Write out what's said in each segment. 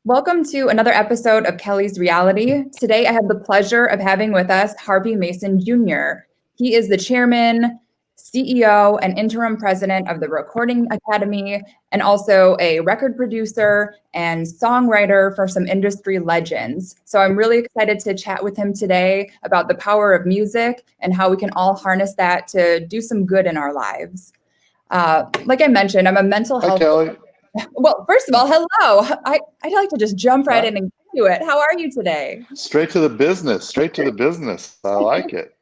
Welcome to another episode of Kelly's Reality. Today, I have the pleasure of having with us Harvey Mason Jr. He is the chairman, CEO, and interim president of the Recording Academy, and also a record producer and songwriter for some industry legends. So I'm really excited to chat with him today about the power of music and how we can all harness that to do some good in our lives. Like I mentioned, I'm a mental Hi, health. Kelly. Well, first of all, hello. I'd like to just jump right Hi. in and get to it. How are you today? Straight to the business. Straight to the business. I like it.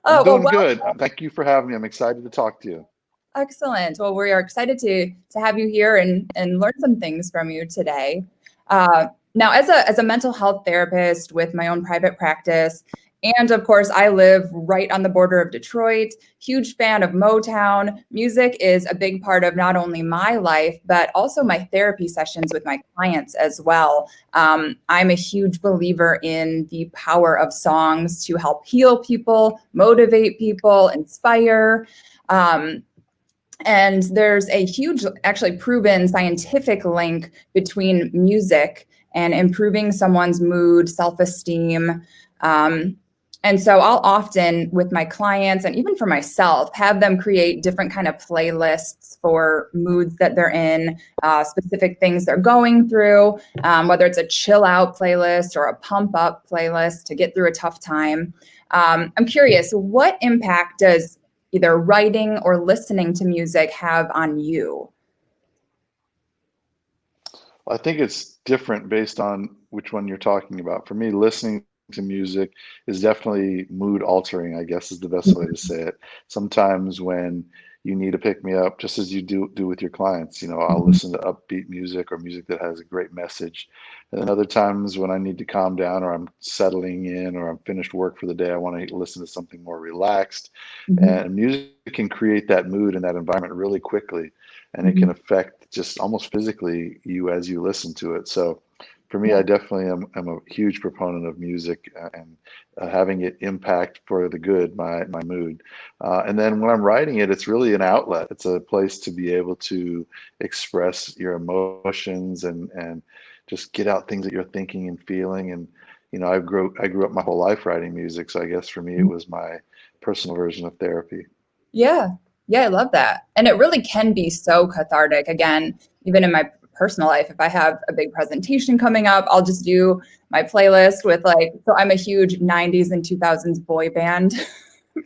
I'm Oh, doing good. Thank you for having me. I'm excited to talk to you. excellent. Well, we are excited to have you here and learn some things from you today. Now, as a mental health therapist with my own private practice, and of course, I live right on the border of Detroit. Huge fan of Motown. Music is a big part of not only my life, but also my therapy sessions with my clients as well. I'm a huge believer in the power of songs to help heal people, motivate people, inspire. And there's a huge, actually proven scientific link between music and improving someone's mood, self-esteem. And so I'll often, with my clients and even for myself, have them create different kind of playlists for moods that they're in, specific things they're going through, whether it's a chill out playlist or a pump up playlist to get through a tough time. I'm curious, what impact does either writing or listening to music have on you? I think it's different based on which one you're talking about. For me, listening to music is definitely mood altering, I guess is the best way to say it. Sometimes when you need to pick me up, just as you do with your clients, I'll listen to upbeat music or music that has a great message. And then other times when I need to calm down or I'm settling in or I'm finished work for the day, I want to listen to something more relaxed. Mhm. And music can create that mood and that environment really quickly, and it can Mhm. affect just almost physically you as you listen to it. So for me, Yeah. I definitely am a huge proponent of music and having it impact for the good my mood. And then when I'm writing it, it's really an outlet. It's a place to be able to express your emotions and just get out things that you're thinking and feeling. And I grew up my whole life writing music, so I guess for me it was my personal version of therapy. Yeah. Yeah, I love that. And it really can be so cathartic. Again, even in my personal life, if I have a big presentation coming up, I'll just do my playlist with so I'm a huge 90s and 2000s boy band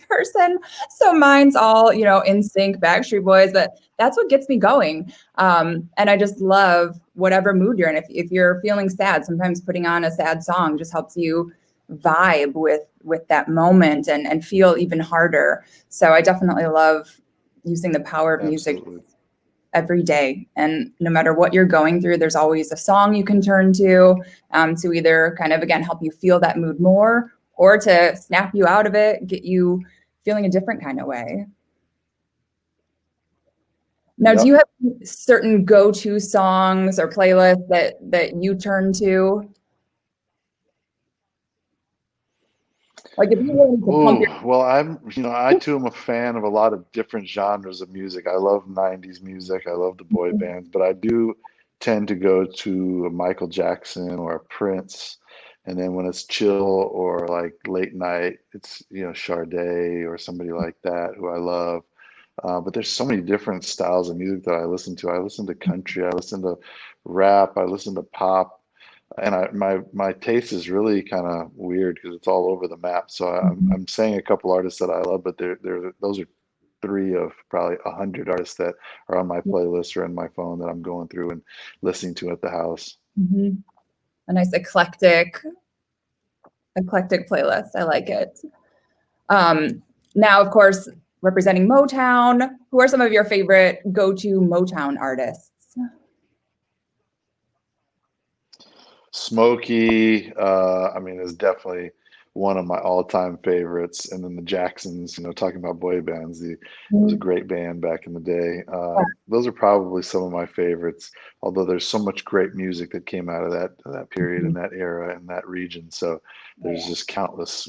person. So mine's all, in sync, Backstreet Boys, but that's what gets me going. And I just love whatever mood you're in. If you're feeling sad, sometimes putting on a sad song just helps you vibe with that moment and feel even harder. So I definitely love using the power of music Absolutely. every day. And no matter what you're going through, there's always a song you can turn to either kind of, again, help you feel that mood more or to snap you out of it, get you feeling a different kind of way. Now, do you Yep. have certain go-to songs or playlists that you turn to? Like if you wanted to pump Oh, your well, I too am a fan of a lot of different genres of music. I love 90s music. I love the boy bands, but I do tend to go to a Michael Jackson or a Prince. And then when it's chill or like late night, it's, Sade or somebody like that who I love. But there's so many different styles of music that I listen to. I listen to country, I listen to rap, I listen to pop, and my taste is really kind of weird because it's all over the map. So I'm saying a couple artists that I love, but those are three of probably 100 artists that are on my playlist or in my phone that I'm going through and listening to at the house. Mhm. A nice eclectic playlist. I like it. Now, of course, representing Motown, who are some of your favorite go-to Motown artists? Smokey, I mean, is definitely one of my all-time favorites. And then the Jacksons, talking about boy bands, it was a Mm, great band back in the day. Those are probably some of my favorites, although there's so much great music that came out of that period and that era and that region. So there's just countless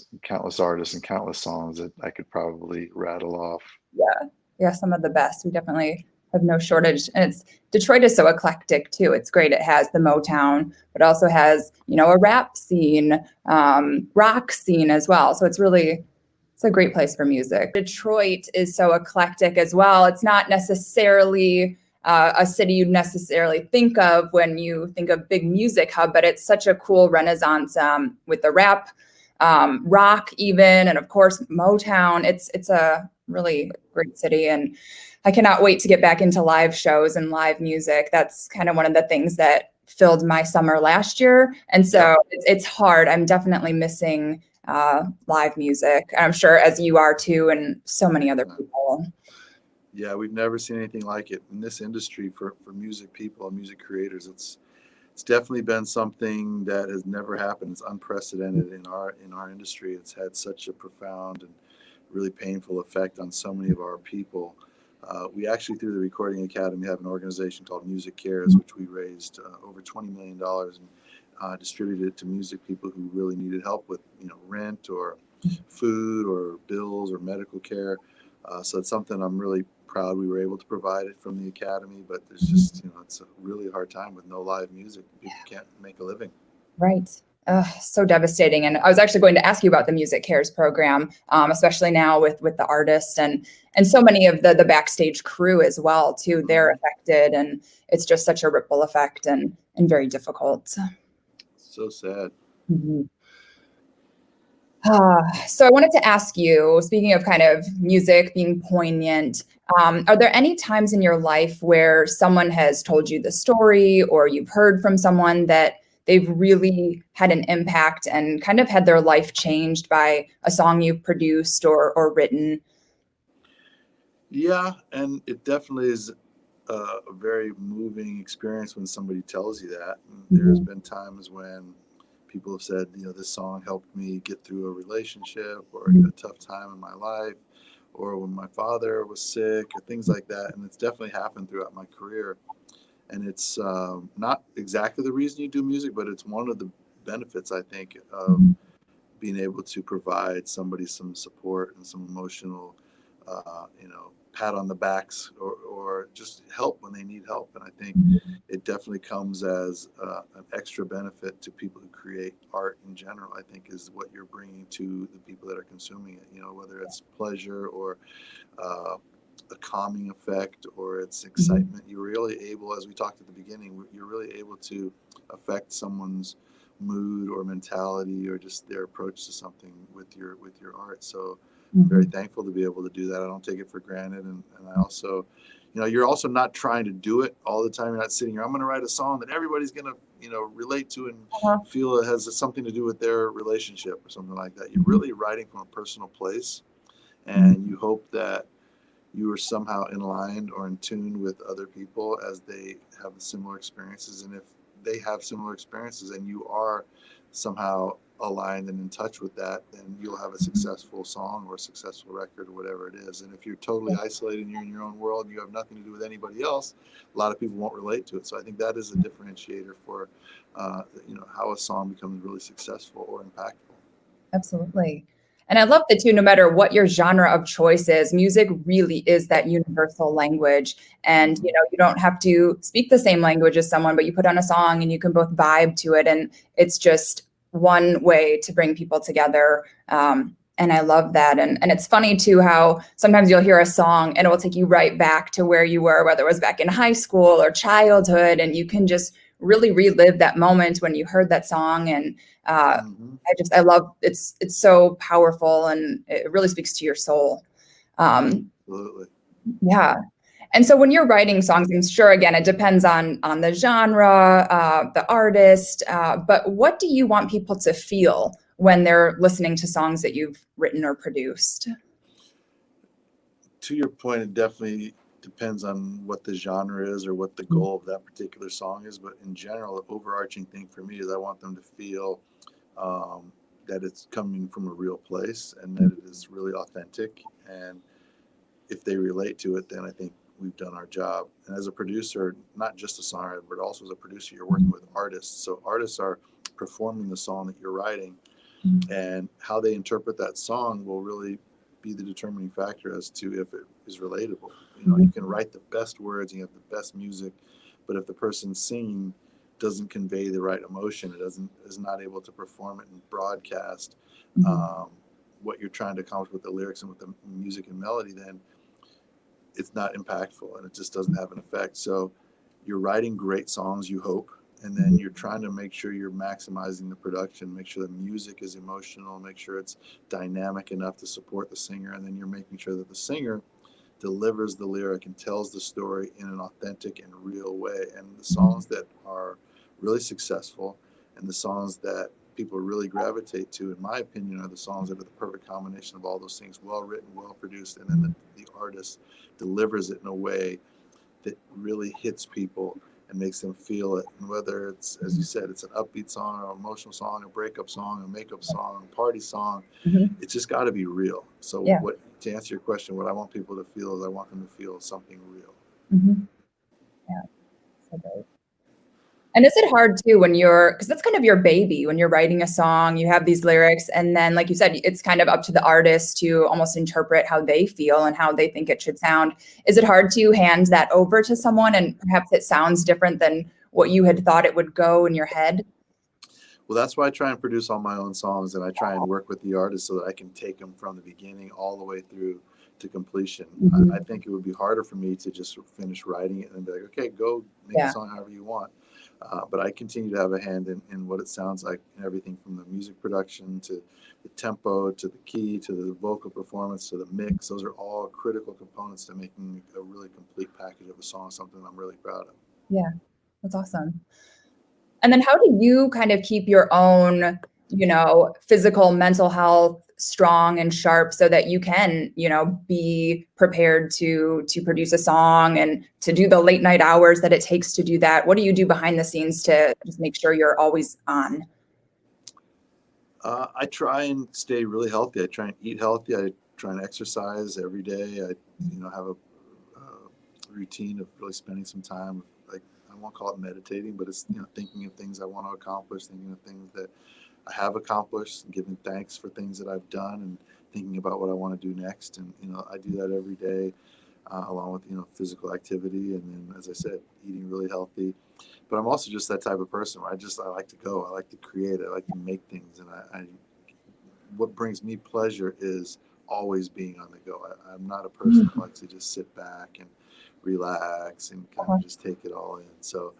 artists and countless songs that I could probably rattle off. yeah, yeah, some of the best. We definitely have no shortage. And Detroit is so eclectic too. It's great. It has the Motown, but also has, a rap scene, rock scene as well. So it's a great place for music. Detroit is so eclectic as well. It's not necessarily a city you'd necessarily think of when you think of big music hub, but it's such a cool renaissance with the rap, rock even, and of course Motown. It's a really great city, and I cannot wait to get back into live shows and live music. That's kind of one of the things that filled my summer last year, and so it's hard. I'm definitely missing live music. I'm sure as you are too, and so many other people. Yeah, we've never seen anything like it in this industry for music people and music creators. It's definitely been something that has never happened. It's unprecedented in our industry. It's had such a profound and really painful effect on so many of our people. We actually, through the Recording Academy, have an organization called Music Cares, which we raised over $20 million and distributed it to music people who really needed help with, rent or food or bills or medical care. So it's something I'm really proud we were able to provide it from the Academy, but there's just, it's a really hard time with no live music. People can't make a living. Right. So devastating. And I was actually going to ask you about the Music Cares program, especially now with the artists and so many of the backstage crew as well too. They're affected, and it's just such a ripple effect and very difficult. So sad. Mm-hmm. So I wanted to ask you, speaking of kind of music being poignant, are there any times in your life where someone has told you the story, or you've heard from someone that they've really had an impact and kind of had their life changed by a song you've produced or written? Yeah, and it definitely is a very moving experience when somebody tells you that. And there's been times when people have said, this song helped me get through a relationship or a tough time in my life, or when my father was sick, or things like that. And it's definitely happened throughout my career. And it's not exactly the reason you do music, but it's one of the benefits, I think, of being able to provide somebody some support and some emotional, pat on the backs or just help when they need help. And I think it definitely comes as an extra benefit to people who create art in general, I think, is what you're bringing to the people that are consuming it, whether it's pleasure or a calming effect or it's excitement. You're really able, as we talked at the beginning, you're really able to affect someone's mood or mentality or just their approach to something with your art. So I'm very thankful to be able to do that. I don't take it for granted. And I also, you're also not trying to do it all the time. You're not sitting here, I'm going to write a song that everybody's going to, relate to and feel it has something to do with their relationship or something like that. You're really writing from a personal place, and you hope that you are somehow in line or in tune with other people as they have similar experiences. And if they have similar experiences and you are somehow aligned and in touch with that, then you'll have a successful song or a successful record or whatever it is. And if you're totally isolated and you're in your own world and you have nothing to do with anybody else, a lot of people won't relate to it. So I think that is a differentiator for how a song becomes really successful or impactful. Absolutely. And I love that too, no matter what your genre of choice is, music really is that universal language. And, you don't have to speak the same language as someone, but you put on a song and you can both vibe to it. And it's just one way to bring people together. And I love that. And it's funny too, how sometimes you'll hear a song and it will take you right back to where you were, whether it was back in high school or childhood. And you can just really relive that moment when you heard that song. And I love it's so powerful, and it really speaks to your soul. Absolutely. Yeah. And so when you're writing songs, I'm sure, again, it depends on the genre, the artist, but what do you want people to feel when they're listening to songs that you've written or produced? To your point, it definitely depends on what the genre is or what the goal of that particular song is. But in general, the overarching thing for me is I want them to feel that it's coming from a real place and that it is really authentic. And if they relate to it, then I think we've done our job. And as a producer, not just a songwriter, but also as a producer, you're working with artists. So artists are performing the song that you're writing, and how they interpret that song will really be the determining factor as to if it is relatable. You know, you can write the best words, you have the best music, but if the person singing doesn't convey the right emotion, is not able to perform it and broadcast what you're trying to accomplish with the lyrics and with the music and melody, then it's not impactful and it just doesn't have an effect. So you're writing great songs, you hope, and then you're trying to make sure you're maximizing the production, make sure the music is emotional, make sure it's dynamic enough to support the singer, and then you're making sure that the singer delivers the lyric and tells the story in an authentic and real way. And the songs that are really successful and the songs that people really gravitate to, in my opinion, are the songs that are the perfect combination of all those things: well written, well produced, and then the artist delivers it in a way that really hits people and makes them feel it. And whether it's, as you said, it's an upbeat song or an emotional song, a breakup song, a makeup song, a party song, it's just got to be real. So what, to answer your question, what I want people to feel is I want them to feel something real. Yeah, so great. And is it hard too when because that's kind of your baby, when you're writing a song, you have these lyrics, and then, like you said, it's kind of up to the artist to almost interpret how they feel and how they think it should sound. Is it hard to hand that over to someone and perhaps it sounds different than what you had thought it would go in your head? Well, that's why I try and produce all my own songs, and I try and work with the artist so that I can take them from the beginning all the way through to completion. I think it would be harder for me to just finish writing it and be like, okay, go make a song however you want. But I continue to have a hand in what it sounds like, and everything from the music production to the tempo to the key to the vocal performance to the mix. Those are all critical components to making a really complete package of a song, something I'm really proud of. Yeah, that's awesome. And then how do you kind of keep your own, physical, mental health strong and sharp so that you can, be prepared to produce a song and to do the late night hours that it takes to do that? What do you do behind the scenes to just make sure you're always on? I try and stay really healthy. I try and eat healthy. I try and exercise every day. I, have a routine of really spending some time, like, I won't call it meditating, but it's, thinking of things I want to accomplish, thinking of things that I have accomplished, and giving thanks for things that I've done, and thinking about what I want to do next. And, I do that every day, along with, physical activity. And then, as I said, eating really healthy. But I'm also just that type of person where I like to go. I like to create. I like to make things. And what brings me pleasure is always being on the go. I'm not a person who likes to just sit back and relax and kind of just take it all in. So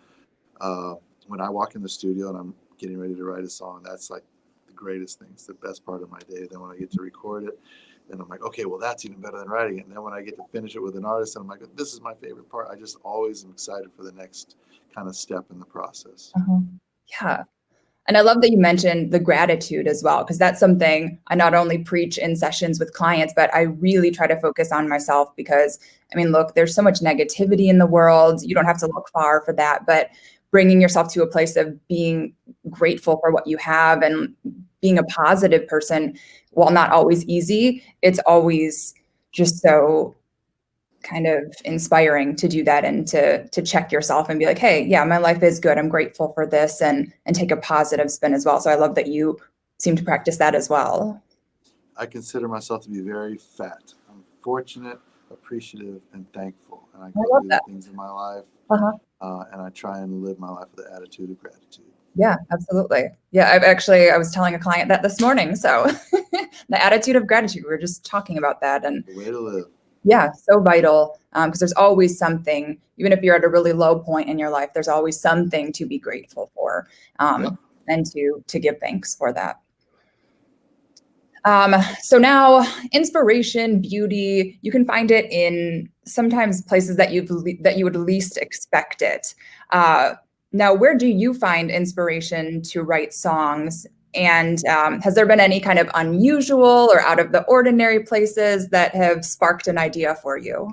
when I walk in the studio and I'm getting ready to write a song, that's like the greatest thing. It's the best part of my day. Then when I get to record it, then I'm like, okay, well, that's even better than writing it. And then when I get to finish it with an artist, I'm like, this is my favorite part. I just always am excited for the next kind of step in the process. Yeah. And I love that you mentioned the gratitude as well, because that's something I not only preach in sessions with clients, but I really try to focus on myself because, look, there's so much negativity in the world. You don't have to look far for that, but bringing yourself to a place of being grateful for what you have and being a positive person, while not always easy, it's always just so kind of inspiring to do that and to check yourself and be like, hey, yeah, my life is good. I'm grateful for this, and take a positive spin as well. So I love that you seem to practice that as well. I consider myself to be very fat. I'm fortunate, appreciative, and thankful. And I go through the things in my life, and I try and live my life with the attitude of gratitude. Yeah, absolutely. Yeah, I was telling a client that this morning. So the attitude of gratitude, we were just talking about that. And the way to live. Yeah, so vital, because there's always something, even if you're at a really low point in your life, there's always something to be grateful for, and to give thanks for that. So now, inspiration, beauty, you can find it in sometimes places that you would least expect it. Now, where do you find inspiration to write songs? And has there been any kind of unusual or out of the ordinary places that have sparked an idea for you?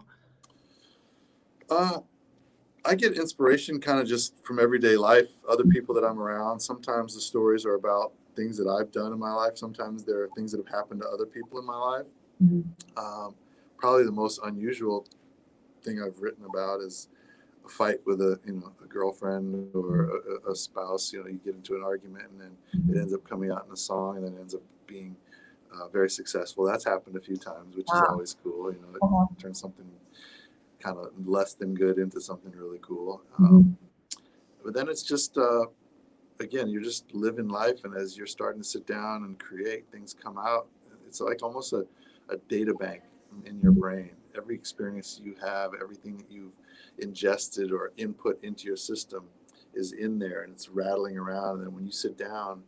I get inspiration kind of just from everyday life, other people that I'm around. Sometimes the stories are about things that I've done in my life. Sometimes there are things that have happened to other people in my life. Probably the most unusual thing I've written about is a fight with a girlfriend or a spouse. You get into an argument and then it ends up coming out in a song, and then ends up being very successful. That's happened a few times, which is Wow. always cool. You know, Uh-huh. it turns something kind of less than good into something really cool. Mhm. But then it's just, again, you're just living life, and as you're starting to sit down and create, things come out. It's like almost a data bank in your brain. Every experience you have, everything that you've ingested or input into your system is in there, and it's rattling around. And then when you sit down,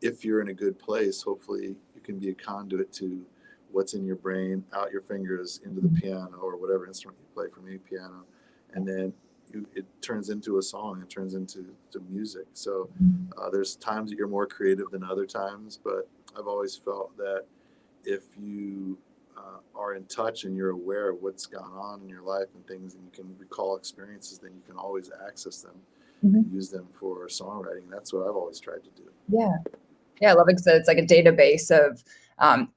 if you're in a good place, hopefully you can be a conduit to what's in your brain, out your fingers into the piano or whatever instrument you play. For me, piano, and then it turns into a song. It turns into music. So there's times that you're more creative than other times, but I've always felt that if you are in touch and you're aware of what's gone on in your life and things, and you can recall experiences, then you can always access them and use them for songwriting. That's what I've always tried to do. Yeah. Yeah, I love it because it's like a database of,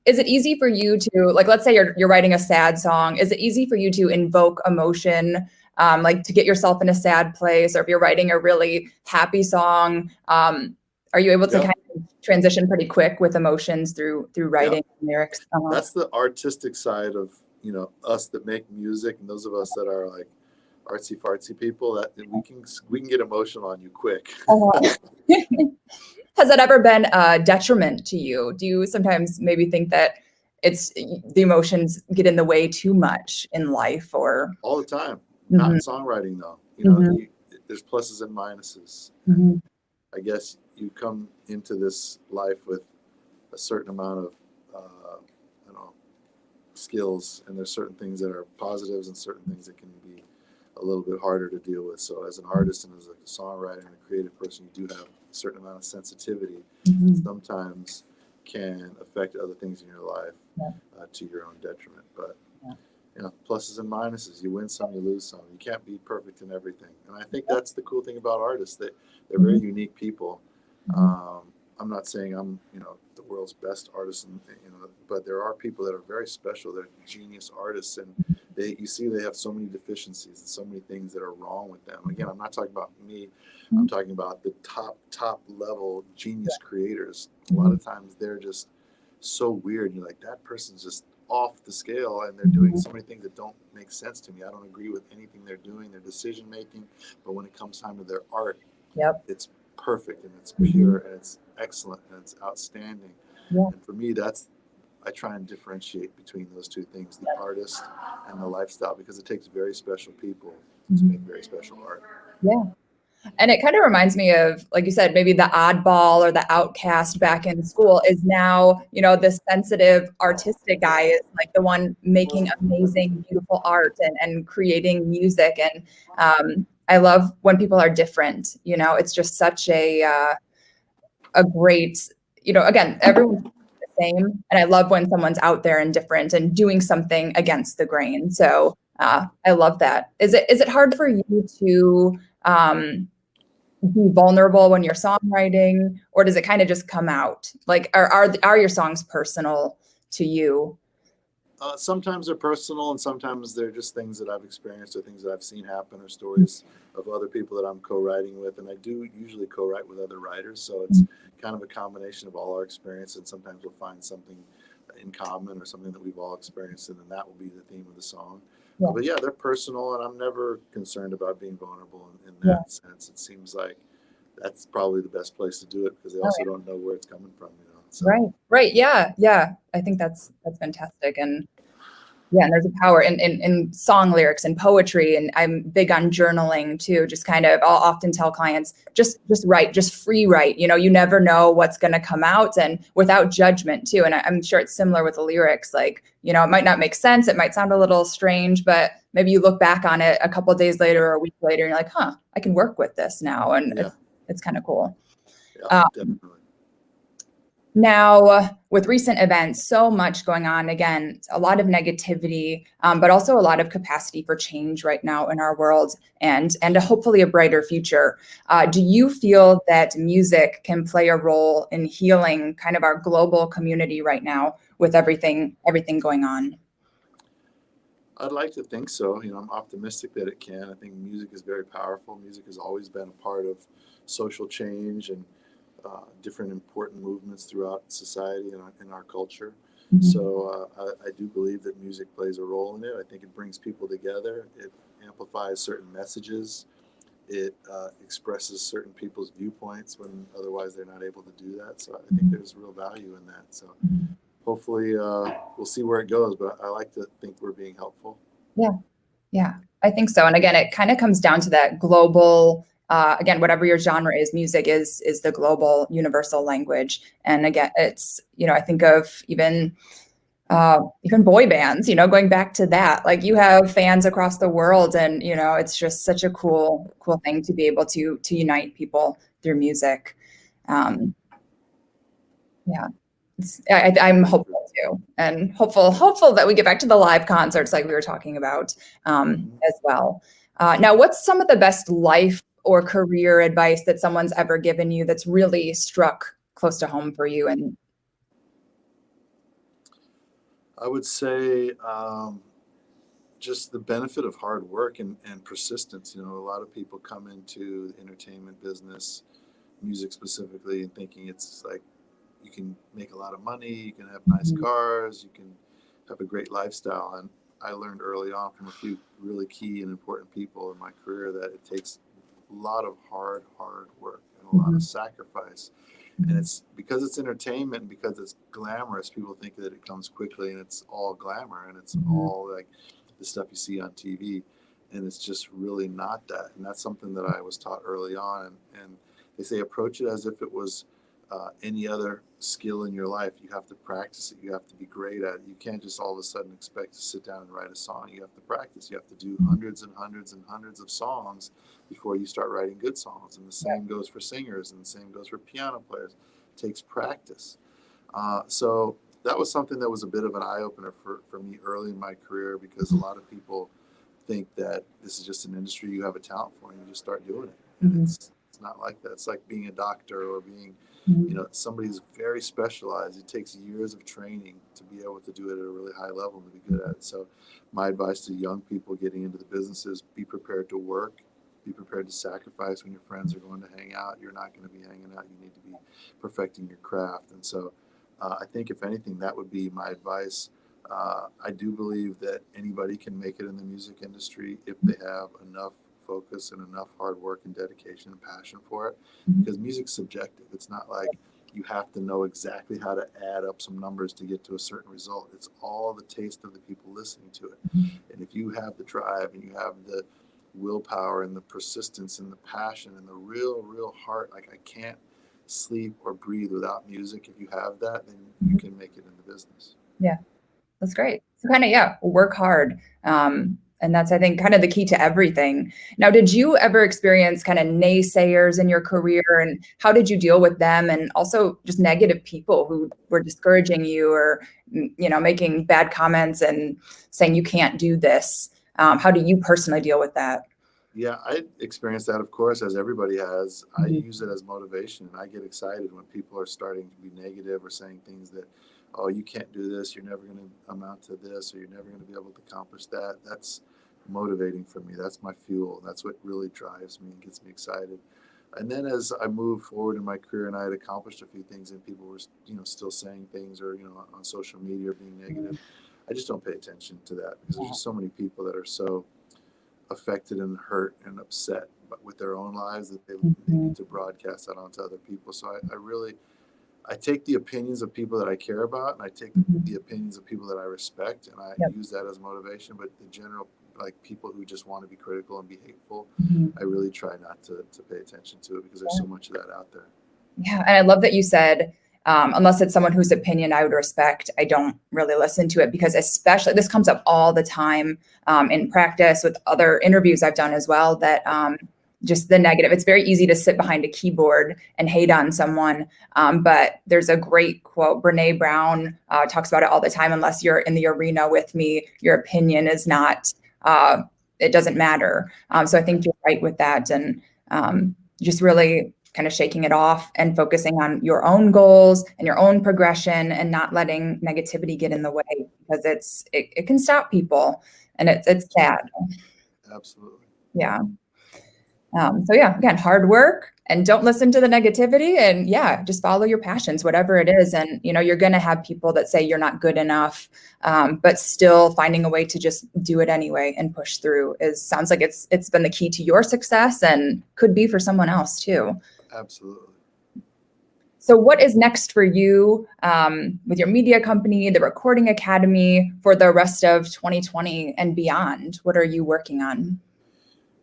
is it easy for you to, like, let's say you're writing a sad song. Is it easy for you to invoke emotion, like to get yourself in a sad place? Or if you're writing a really happy song, are you able to Yep. kind of transition pretty quick with emotions through writing lyrics? That's the artistic side of, you know, us that make music, and those of us that are like artsy fartsy people, that we can get emotional on you quick. Has that ever been a detriment to you? Do you sometimes maybe think that it's the emotions get in the way too much in life, or? All the time. Not in Mhm. songwriting though. You know, there's pluses and minuses. And I guess you come into this life with a certain amount of I don't know, skills, and there's certain things that are positives and certain things that can be a little bit harder to deal with. So as an artist and as a songwriter and a creative person, you do have a certain amount of sensitivity that sometimes can affect other things in your life to your own detriment. But you know, pluses and minuses. You win some, you lose some. You can't be perfect in everything. And I think that's the cool thing about artists. They're very unique people. I'm not saying I'm, you know, the world's best artist, and, you know, but there are people that are very special. They're genius artists, and you see they have so many deficiencies and so many things that are wrong with them. Again, I'm not talking about me. I'm talking about the top level genius creators. A lot of times they're just so weird. You're like, that person's just off the scale, and they're doing so many things that don't make sense to me. I don't agree with anything they're doing, their decision making, but when it comes time to their art, it's perfect and it's pure and it's excellent and it's outstanding. And for me, I try and differentiate between those two things, the artist and the lifestyle, because it takes very special people to make very special art. Yeah. And it kind of reminds me of, like you said, maybe the oddball or the outcast back in school is now, you know, this sensitive artistic guy is like the one making amazing, beautiful art and creating music. And I love when people are different, you know, it's just such a great, you know, again, everyone's the same. And I love when someone's out there and different and doing something against the grain. So I love that. Is it hard for you to, be vulnerable when you're songwriting, or does it kind of just come out? Like, are your songs personal to you? Sometimes they're personal, and sometimes they're just things that I've experienced or things that I've seen happen or stories of other people that I'm co-writing with. And I do usually co-write with other writers, so it's kind of a combination of all our experience. And sometimes we'll find something in common or something that we've all experienced, and then that will be the theme of the song. But yeah, they're personal, and I'm never concerned about being vulnerable in that sense. It seems like that's probably the best place to do it, because they also don't know where it's coming from, you know. So. Right. Yeah. I think that's fantastic. And yeah, and there's a power in song lyrics and poetry. And I'm big on journaling too. Just kind of, I'll often tell clients, just write, just free write. You know, you never know what's going to come out, and without judgment too. And I'm sure it's similar with the lyrics. Like, you know, it might not make sense. It might sound a little strange, but maybe you look back on it a couple of days later or a week later, and you're like, huh, I can work with this now. And it's kind of cool. Yeah, definitely. Now, with recent events, so much going on, again, a lot of negativity, but also a lot of capacity for change right now in our world, and hopefully a brighter future. Do you feel that music can play a role in healing kind of our global community right now with everything going on? I'd like to think so. You know, I'm optimistic that it can. I think music is very powerful. Music has always been a part of social change, and different important movements throughout society and in our culture. Mhm. So I do believe that music plays a role in it. I think it brings people together. It amplifies certain messages. It expresses certain people's viewpoints when otherwise they're not able to do that. So I think there's real value in that. So hopefully we'll see where it goes, but I like to think we're being helpful. Yeah. Yeah, I think so. And again, it kind of comes down to that global, again, whatever your genre is, music is the global universal language. And again, it's, I think of even boy bands, going back to that, like you have fans across the world, and it's just such a cool thing to be able to unite people through music. Yeah. I'm hopeful too, and hopeful that we get back to the live concerts like we were talking about as well. Now, what's some of the best life or career advice that someone's ever given you that's really struck close to home for you? And I would say just the benefit of hard work and persistence. A lot of people come into the entertainment business, music specifically, and thinking it's like you can make a lot of money, you can have nice cars, you can have a great lifestyle. And I learned early on from a few really key and important people in my career that it takes a lot of hard work and a lot of sacrifice. And it's because it's entertainment, and because it's glamorous, people think that it comes quickly, and it's all glamour, and it's all like the stuff you see on TV. And it's just really not that. And that's something that I was taught early on. And they say approach it as if it was any other skill in your life. You have to practice it. You have to be great at it. You can't just all of a sudden expect to sit down and write a song. You have to practice. You have to do hundreds and hundreds and hundreds of songs before you start writing good songs. And the same goes for singers, and the same goes for piano players. It takes practice. So that was something that was a bit of an eye-opener for me early in my career, because a lot of people think that this is just an industry you have a talent for and you just start doing it. And it's not like that. It's like being a doctor or being somebody who's very specialized. It takes years of training to be able to do it at a really high level and to be good at it. So my advice to young people getting into the business is be prepared to work, be prepared to sacrifice. When your friends are going to hang out, you're not going to be hanging out. You need to be perfecting your craft. And so I think if anything, that would be my advice. I do believe that anybody can make it in the music industry if they have enough focus and enough hard work and dedication and passion for it, because music's subjective. It's not like you have to know exactly how to add up some numbers to get to a certain result. It's all the taste of the people listening to it. And if you have the drive and you have the willpower and the persistence and the passion and the real heart, like I can't sleep or breathe without music. If you have that, then you can make it in the business. yeah, that's great. So kind of, work hard. And that's, I think, kind of the key to everything. Now, did you ever experience kind of naysayers in your career, and how did you deal with them? And also just negative people who were discouraging you or, making bad comments and saying you can't do this. How do you personally deal with that? Yeah, I experienced that, of course, as everybody has. I use it as motivation, and I get excited when people are starting to be negative or saying things that, oh, you can't do this, you're never going to amount to this, or you're never going to be able to accomplish that. That's motivating for me. That's my fuel. That's what really drives me and gets me excited. And then as I moved forward in my career and I had accomplished a few things and people were, still saying things or, on social media being negative, I just don't pay attention to that, because there's just so many people that are so affected and hurt and upset with their own lives that they need to broadcast that onto other people. So I take the opinions of people that I care about, and I take the opinions of people that I respect, and I use that as motivation. But the general, like people who just want to be critical and be hateful, I really try not to pay attention to it, because there's so much of that out there. Yeah, and I love that you said, unless it's someone whose opinion I would respect, I don't really listen to it, because especially this comes up all the time in practice with other interviews I've done as well, that just the negative. It's very easy to sit behind a keyboard and hate on someone. But there's a great quote, Brene Brown talks about it all the time. Unless you're in the arena with me, your opinion is not, it doesn't matter. So I think you're right with that. And just really kind of shaking it off and focusing on your own goals and your own progression, and not letting negativity get in the way, because it can stop people, and it's sad. Absolutely. Yeah. So yeah, again, hard work and don't listen to the negativity, and yeah, just follow your passions, whatever it is. And, you're going to have people that say you're not good enough, but still finding a way to just do it anyway and push through sounds like it's been the key to your success and could be for someone else too. Absolutely. So what is next for you with your media company, the Recording Academy, for the rest of 2020 and beyond? What are you working on?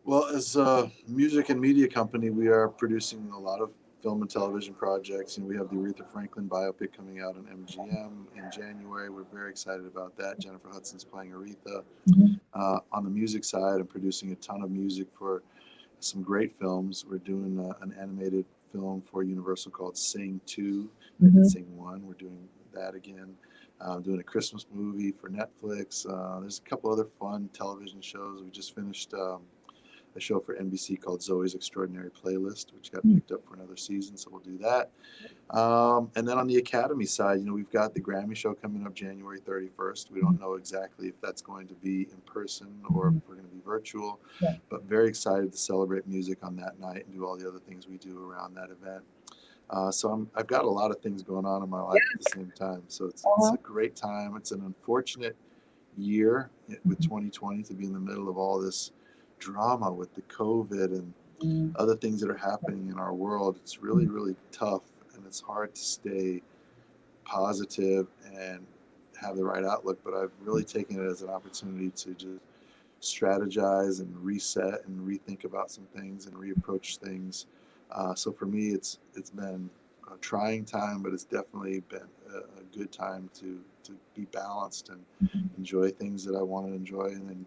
Well, as a music and media company, we are producing a lot of film and television projects. We have the Aretha Franklin biopic coming out on MGM in January. We're very excited about that. Jennifer Hudson's playing Aretha. On the music side, I'm producing a ton of music for some great films. We're doing an animated film for Universal called Sing 2. I did Sing 1. We're doing that again. Doing a Christmas movie for Netflix. There's a couple other fun television shows. We just finished a show for NBC called Zoe's Extraordinary Playlist, which got picked up for another season, so we'll do that. And then on the Academy side, we've got the Grammy show coming up January 31st. We don't know exactly if that's going to be in person or if we're going to be virtual, but very excited to celebrate music on that night and do all the other things we do around that event. So I've got a lot of things going on in my life at the same time. So it's a great time. It's an unfortunate year with 2020 to be in the middle of all this drama with the COVID and other things that are happening in our world. It's really, really tough, and it's hard to stay positive and have the right outlook. But I've really taken it as an opportunity to just strategize and reset and rethink about some things and reapproach things. So for me, it's been a trying time, but it's definitely been a good time to be balanced and enjoy things that I want to enjoy, and then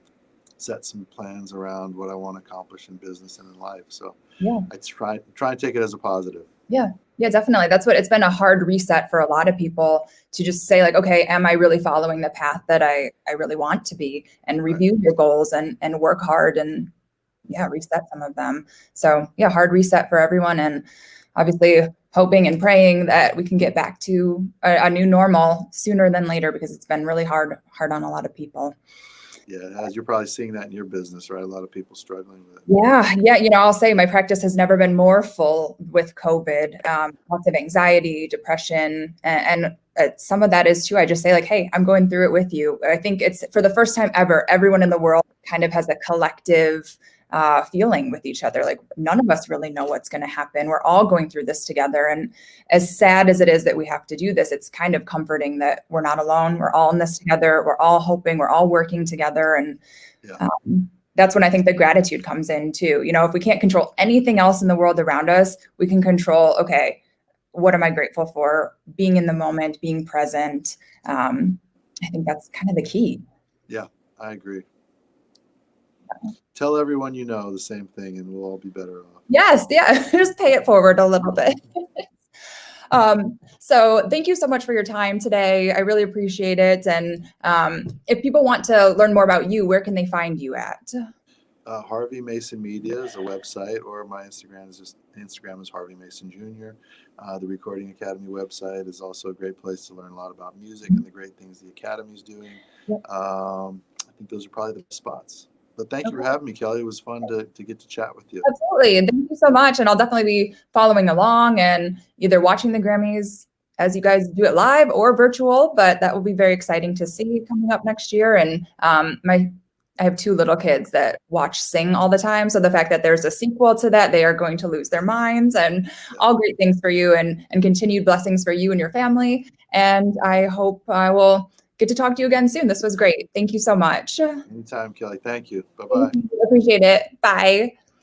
set some plans around what I want to accomplish in business and in life. So I try and take it as a positive. Yeah, definitely. That's what it's been, a hard reset for a lot of people to just say, like, okay, am I really following the path that I really want to be, and review your goals and work hard and reset some of them. So hard reset for everyone, and obviously hoping and praying that we can get back to a new normal sooner than later, because it's been really hard on a lot of people. Yeah, as you're probably seeing that in your business, right? A lot of people struggling with it. Yeah. I'll say my practice has never been more full with COVID. Lots of anxiety, depression, and some of that is too. I just say, like, hey, I'm going through it with you. I think it's for the first time ever, everyone in the world kind of has a collective feeling with each other. Like, none of us really know what's going to happen. We're all going through this together. And as sad as it is that we have to do this, it's kind of comforting that we're not alone. We're all in this together. We're all hoping, we're all working together. And that's when I think the gratitude comes in too. If we can't control anything else in the world around us, we can control, okay, what am I grateful for? Being in the moment, being present. I think that's kind of the key. Yeah, I agree. Tell everyone the same thing, and we'll all be better off. Yes, just pay it forward a little bit. So thank you so much for your time today. I really appreciate it. And if people want to learn more about you, where can they find you at? Harvey Mason Media is a website, or my Instagram is Harvey Mason Jr. The Recording Academy website is also a great place to learn a lot about music and the great things the Academy is doing. I think those are probably the best spots. But thank you for having me, Kelly. It was fun to get to chat with you. Absolutely. And thank you so much. And I'll definitely be following along and either watching the Grammys as you guys do it live or virtual, but that will be very exciting to see coming up next year. And I have 2 little kids that watch Sing all the time. So the fact that there's a sequel to that, they are going to lose their minds, and all great things for you, and continued blessings for you and your family. And I hope I will get to talk to you again soon. This was great. Thank you so much. Anytime, Kelly. Thank you. Bye-bye. Appreciate it. Bye.